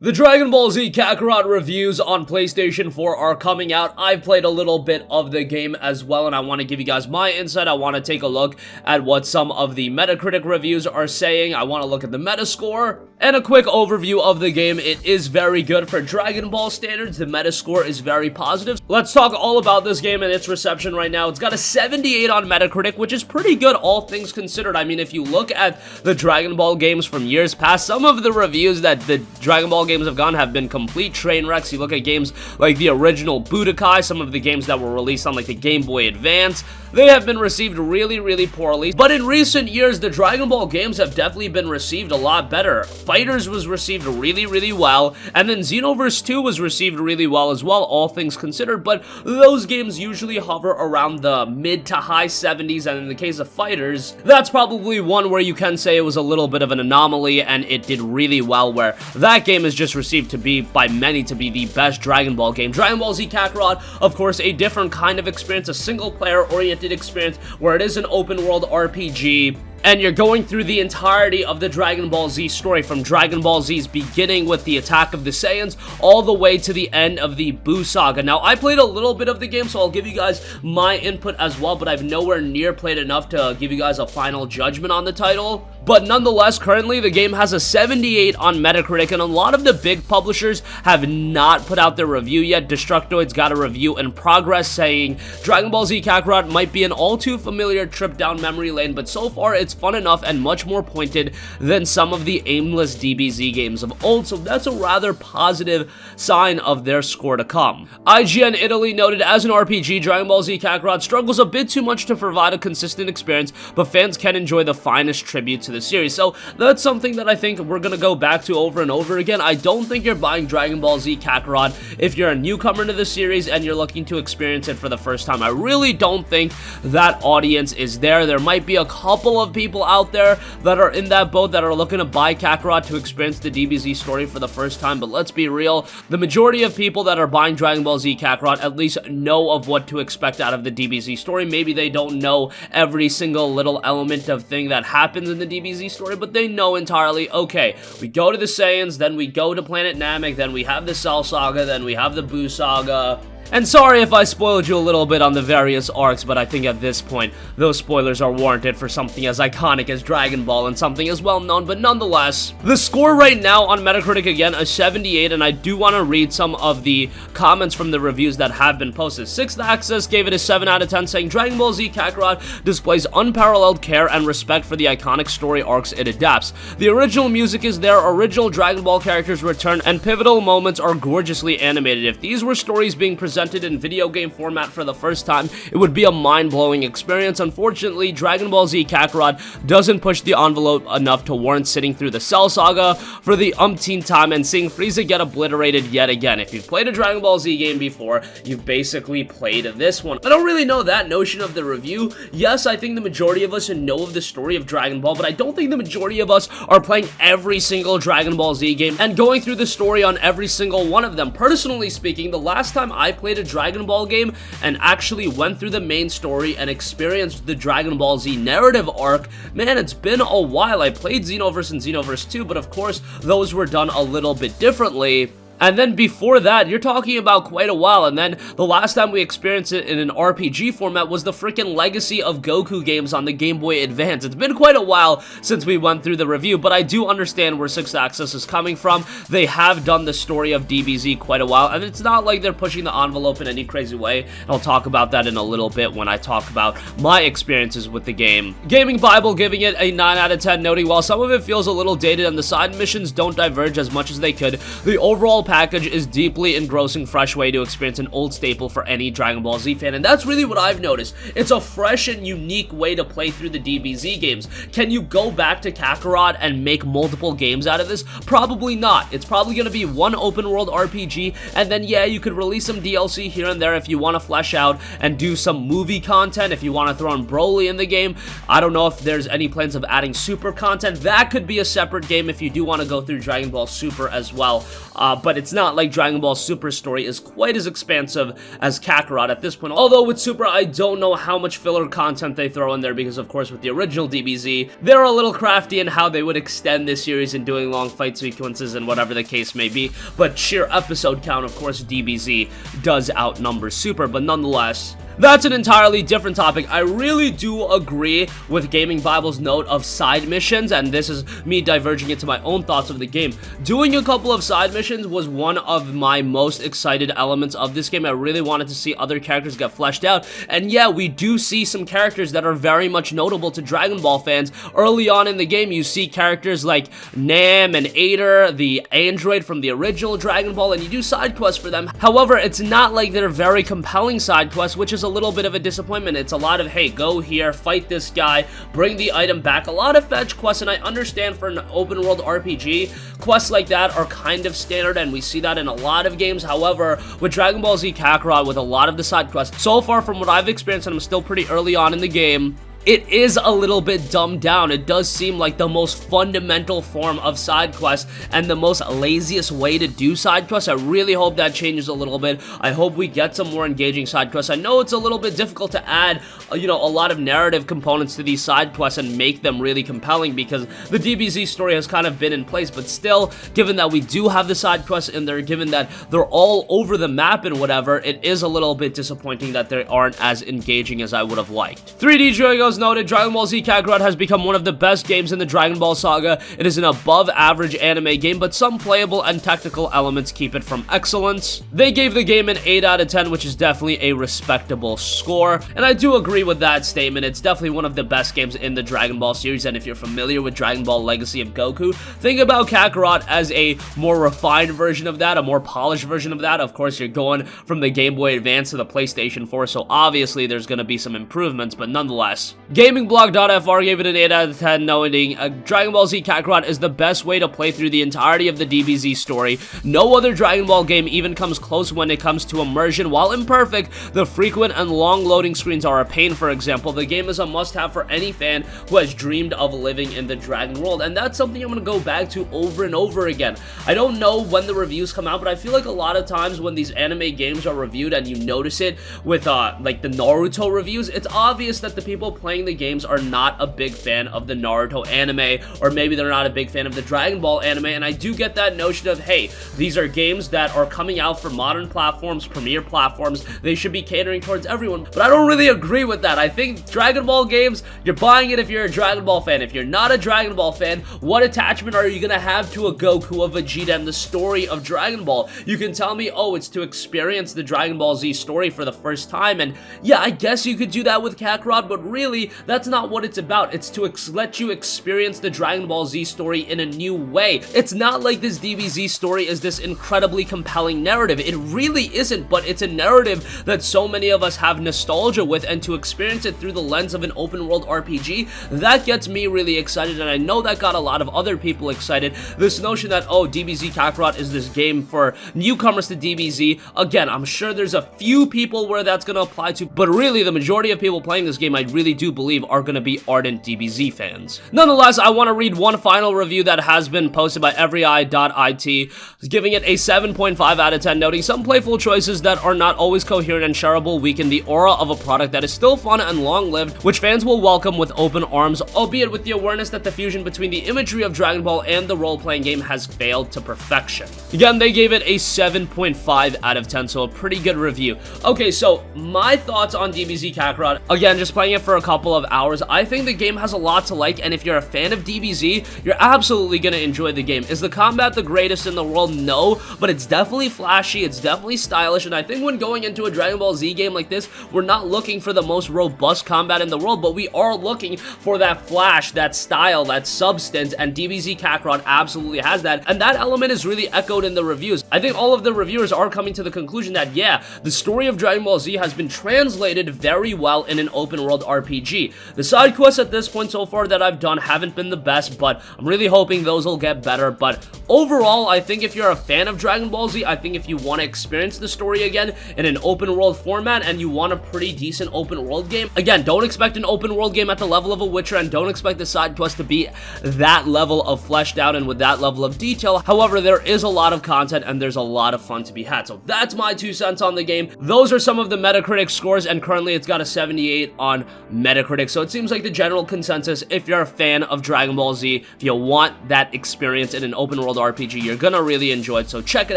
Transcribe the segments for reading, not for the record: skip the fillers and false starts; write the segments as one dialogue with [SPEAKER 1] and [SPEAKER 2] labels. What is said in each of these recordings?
[SPEAKER 1] The Dragon Ball Z Kakarot reviews on PlayStation 4 are coming out. I've played a little bit of the game as well, and I want to give you guys my insight. I want to take a look at what some of the Metacritic reviews are saying. I want to look at the Metascore, and a quick overview of the game. It is very good for Dragon Ball standards. The Metascore is very positive. Let's talk all about this game and its reception right now. It's got a 78 on Metacritic, which is pretty good, all things considered. I mean, if you look at the Dragon Ball games from years past, some of the reviews that the Dragon Ball games have been complete train wrecks. You look at games like the original Budokai, some of the games that were released on like the Game Boy Advance, they have been received really poorly. But in recent years, the Dragon Ball games have definitely been received a lot better. Fighters was received really well, and then Xenoverse 2 was received really well as well, all things considered, but those games usually hover around the mid to high 70s, and in the case of Fighters, that's probably one where you can say it was a little bit of an anomaly, and it did really well, where that game is just received to be, by many, to be the best Dragon Ball game. Dragon Ball Z Kakarot, of course, a different kind of experience, a single-player oriented experience where it is an open-world RPG, and you're going through the entirety of the Dragon Ball Z story, from Dragon Ball Z's beginning with the attack of the Saiyans, all the way to the end of the Buu Saga. Now, I played a little bit of the game, so I'll give you guys my input as well, but I've nowhere near played enough to give you guys a final judgment on the title. But nonetheless, currently, the game has a 78 on Metacritic, and a lot of the big publishers have not put out their review yet. Destructoid's got a review in progress saying Dragon Ball Z Kakarot might be an all-too-familiar trip down memory lane, but so far, it's fun enough and much more pointed than some of the aimless DBZ games of old, so that's a rather positive sign of their score to come. IGN Italy noted, as an RPG, Dragon Ball Z Kakarot struggles a bit too much to provide a consistent experience, but fans can enjoy the finest tribute to the series. So that's something that I think we're gonna go back to over and over again. I don't think you're buying Dragon Ball Z Kakarot if you're a newcomer to the series and you're looking to experience it for the first time. I really don't think that audience is there. There might be a couple of people out there that are in that boat that are looking to buy Kakarot to experience the DBZ story for the first time, but let's be real, the majority of people that are buying Dragon Ball Z Kakarot at least know of what to expect out of the DBZ story. Maybe they don't know every single little element of thing that happens in the DBZ story, but they know entirely, okay, we go to the Saiyans, then we go to Planet Namek, then we have the Cell Saga, then we have the Buu Saga. And sorry if I spoiled you a little bit on the various arcs, but I think at this point, those spoilers are warranted for something as iconic as Dragon Ball and something as well known, but nonetheless, the score right now on Metacritic, again, a 78, and I do want to read some of the comments from the reviews that have been posted. 6th Access gave it a 7 out of 10, saying Dragon Ball Z Kakarot displays unparalleled care and respect for the iconic story arcs it adapts. The original music is there, original Dragon Ball characters return, and pivotal moments are gorgeously animated. If these were stories being presented in video game format for the first time, it would be a mind-blowing experience. Unfortunately, Dragon Ball Z Kakarot doesn't push the envelope enough to warrant sitting through the Cell Saga for the umpteenth time and seeing Frieza get obliterated yet again. If you've played a Dragon Ball Z game before, you've basically played this one. I don't really know that notion of the review. Yes, I think the majority of us know of the story of Dragon Ball, but I don't think the majority of us are playing every single Dragon Ball Z game and going through the story on every single one of them. Personally speaking, the last time I played a Dragon Ball game and actually went through the main story and experienced the Dragon Ball Z narrative arc, man, it's been a while. I played Xenoverse and Xenoverse 2, but of course, those were done a little bit differently. And then before that, you're talking about quite a while, and then the last time we experienced it in an RPG format was the freaking Legacy of Goku games on the Game Boy Advance. It's been quite a while since we went through the review, but I do understand where 6th Access is coming from. They have done the story of DBZ quite a while, and it's not like they're pushing the envelope in any crazy way. I'll talk about that in a little bit when I talk about my experiences with the game. Gaming Bible giving it a 9 out of 10, noting while some of it feels a little dated and the side missions don't diverge as much as they could, the overall package is deeply engrossing, fresh way to experience an old staple for any Dragon Ball Z fan, and that's really what I've noticed. It's a fresh and unique way to play through the DBZ games. Can you go back to Kakarot and make multiple games out of this? Probably not. It's probably going to be one open world RPG, and then yeah, you could release some DLC here and there if you want to flesh out and do some movie content, if you want to throw in Broly in the game. I don't know if there's any plans of adding Super content. That could be a separate game if you do want to go through Dragon Ball Super as well, but but it's not like Dragon Ball Super story is quite as expansive as Kakarot at this point. Although with Super, I don't know how much filler content they throw in there because, of course, with the original DBZ, they're a little crafty in how they would extend this series in doing long fight sequences and whatever the case may be. But sheer episode count, of course, DBZ does outnumber Super, but nonetheless, that's an entirely different topic. I really do agree with Gaming Bible's note of side missions, and this is me diverging into my own thoughts of the game. Doing a couple of side missions was one of my most excited elements of this game. I really wanted to see other characters get fleshed out, and yeah, we do see some characters that are very much notable to Dragon Ball fans. Early on in the game, you see characters like Nam and Ader, the android from the original Dragon Ball, and you do side quests for them. However, it's not like they're very compelling side quests, which is a little bit of a disappointment. It's a lot of, hey, go here, fight this guy, bring the item back. A lot of fetch quests, and I understand for an open world RPG, quests like that are kind of standard, and we see that in a lot of games. However, with Dragon Ball Z Kakarot, with a lot of the side quests, so far from what I've experienced, and I'm still pretty early on in the game, it is a little bit dumbed down. It does seem like the most fundamental form of side quests and the most laziest way to do side quests. I really hope that changes a little bit. I hope we get some more engaging side quests. I know it's a little bit difficult to add, a lot of narrative components to these side quests and make them really compelling because the DBZ story has kind of been in place, but still, given that we do have the side quests in there, given that they're all over the map and whatever, it is a little bit disappointing that they aren't as engaging as I would have liked. 3D Dragos noted, Dragon Ball Z Kakarot has become one of the best games in the Dragon Ball saga. It is an above average anime game, but some playable and technical elements keep it from excellence. They gave the game an 8 out of 10, which is definitely a respectable score, and I do agree with that statement. It's definitely one of the best games in the Dragon Ball series, and if you're familiar with Dragon Ball Legacy of Goku, think about Kakarot as a more refined version of that, a more polished version of that. Of course, you're going from the Game Boy Advance to the PlayStation 4, so obviously there's going to be some improvements, but nonetheless, GamingBlog.fr gave it an 8 out of 10, noting Dragon Ball Z Kakarot is the best way to play through the entirety of the DBZ story. No other Dragon Ball game even comes close when it comes to immersion. While imperfect, the frequent and long loading screens are a pain. For example, the game is a must-have for any fan who has dreamed of living in the Dragon world, and that's something I'm going to go back to over and over again. I don't know when the reviews come out, but I feel like a lot of times when these anime games are reviewed and you notice it with like the Naruto reviews, it's obvious that the people playing the games are not a big fan of the Naruto anime, or maybe they're not a big fan of the Dragon Ball anime, and I do get that notion of, hey, these are games that are coming out for modern platforms, premier platforms, they should be catering towards everyone, but I don't really agree with that. I think Dragon Ball games, you're buying it if you're a Dragon Ball fan. If you're not a Dragon Ball fan, what attachment are you gonna have to a Goku, a Vegeta, and the story of Dragon Ball? You can tell me, oh, it's to experience the Dragon Ball Z story for the first time, and yeah, I guess you could do that with Kakarot, but really, that's not what it's about. It's to let you experience the Dragon Ball Z story in a new way. It's not like this DBZ story is this incredibly compelling narrative. It really isn't, but it's a narrative that so many of us have nostalgia with, and to experience it through the lens of an open world RPG, that gets me really excited, and I know that got a lot of other people excited. This notion that, oh, DBZ Kakarot is this game for newcomers to DBZ, again, I'm sure there's a few people where that's going to apply to, but really the majority of people playing this game, I really do believe, are going to be ardent DBZ fans. Nonetheless, I want to read one final review that has been posted by everyeye.it, giving it a 7.5 out of 10, noting some playful choices that are not always coherent and shareable weaken the aura of a product that is still fun and long-lived, which fans will welcome with open arms, albeit with the awareness that the fusion between the imagery of Dragon Ball and the role-playing game has failed to perfection. Again, they gave it a 7.5 out of 10, so a pretty good review. Okay, so my thoughts on DBZ Kakarot, again, just playing it for a couple of hours, I think the game has a lot to like, and if you're a fan of DBZ, you're absolutely gonna enjoy the game. Is the combat the greatest in the world? No, but it's definitely flashy, it's definitely stylish, and I think when going into a Dragon Ball Z game like this, we're not looking for the most robust combat in the world, but we are looking for that flash, that style, that substance, and DBZ Kakarot absolutely has that, and that element is really echoed in the reviews. I think all of the reviewers are coming to the conclusion that, yeah, the story of Dragon Ball Z has been translated very well in an open world RPG. RPG. The side quests at this point so far that I've done haven't been the best, but I'm really hoping those will get better. But overall, I think if you're a fan of Dragon Ball Z, I think if you want to experience the story again in an open world format and you want a pretty decent open world game, again, don't expect an open world game at the level of a Witcher, and don't expect the side quest to be that level of fleshed out and with that level of detail. However, there is a lot of content and there's a lot of fun to be had. So that's my 2 cents on the game. Those are some of the Metacritic scores, and currently it's got a 78 on Metacritic. So it seems like the general consensus, if you're a fan of Dragon Ball Z, if you want that experience in an open world RPG, you're gonna really enjoy it. So check it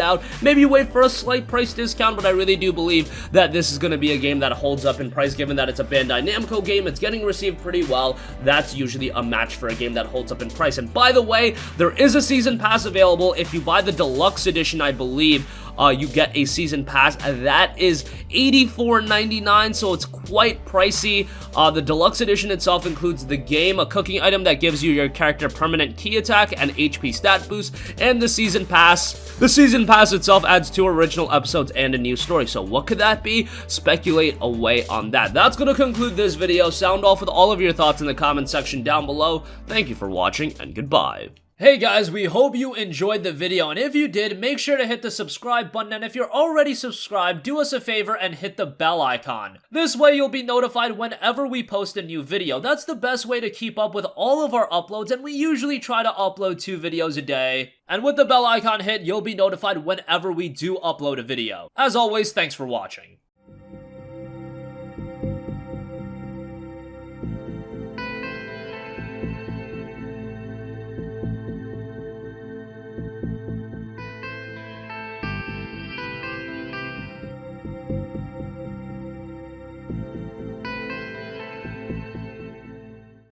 [SPEAKER 1] out. Maybe wait for a slight price discount, but I really do believe that this is gonna be a game that holds up in price, given that it's a Bandai Namco game. It's getting received pretty well. That's usually a match for a game that holds up in price. And by the way, there is a season pass available. If you buy the deluxe edition, I believe, you get a season pass. That is $84.99, so it's quite pricey. The deluxe edition itself includes the game, a cooking item that gives you your character permanent key attack and HP stat boost, and the season pass. The season pass itself adds 2 original episodes and a new story. So what could that be? Speculate away on that. That's going to conclude this video. Sound off with all of your thoughts in the comment section down below. Thank you for watching, and goodbye. Hey guys, we hope you enjoyed the video, and if you did, make sure to hit the subscribe button, and if you're already subscribed, do us a favor and hit the bell icon. This way you'll be notified whenever we post a new video. That's the best way to keep up with all of our uploads, and we usually try to upload 2 videos a day. And with the bell icon hit, you'll be notified whenever we do upload a video. As always, thanks for watching.